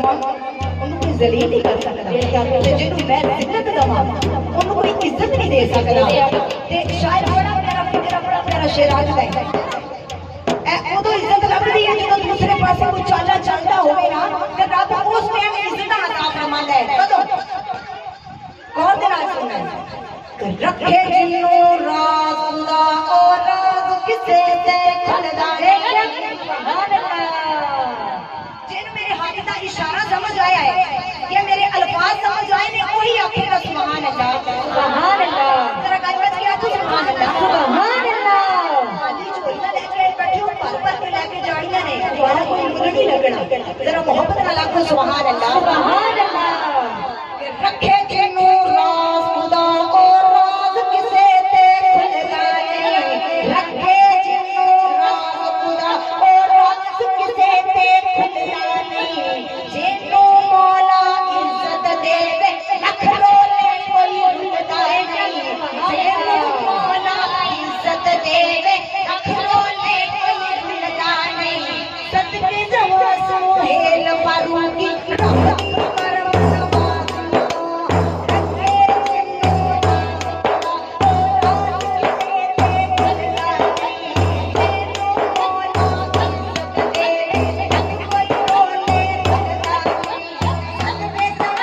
ਉਹਨੂੰ ਕੋਈ ਜ਼ਲੀਲ ਨਹੀਂ ਕਰ ਸਕਦਾ ਤੇ ਜਿਹਨੂੰ ਮੈਂ ਇੱਜ਼ਤ ਦਵਾਂ ਉਹਨੂੰ ਕੋਈ ਇੱਜ਼ਤ ਨਹੀਂ ਦੇ ਸਕਦਾ। ਤੇ ਸ਼ਾਇਦ ਬੜਾ ਪਿਆਰਾ ਸ਼ੇਰ ਅੱਜ ਦਾ ਉਦੋਂ ਇੱਜ਼ਤ ਲੱਭਦੀ ਹੈ ਜਦੋਂ ਦੂਸਰੇ ਪਾਸੇ ਕੋਈ ਚਾਲਾ ਚੱਲਦਾ ਹੋਵੇ ਨਾ ਤੇ ਰੱਬ ਉਸ ਟਾਈਮ ਇੱਜ਼ਤ ਦਾ ਅਤਾ ਫਰਮਾਉਂਦਾ ਹੈ। ਕਦੋਂ ਗੌਰ ਦੇ ਨਾਲ ਸੁਣਨਾ ਰੱਖੇ ਜਿੰਨੋਂ ਰਾਜ਼ ਹੁੰਦਾ ਉਹ ਰਾਜ਼ ਕਿਸੇ ਤੇ ਖਲਦਾ ਹੈ। जिन मेरे हाथ का इशारा समझ आया है या मेरे अल्फाज समझ आए ने वही आखेगा सुभान अल्लाह सुभान अल्लाह। जरा गलत किया तो सुभान अल्लाह सुभान अल्लाह। खाली झोलियां लेके बैठे हो भर भर के लेके जाड़ियां ने तुम्हारा कोई मुंह नहीं लगना। जरा मोहब्बत ना लाखो सुभान अल्लाह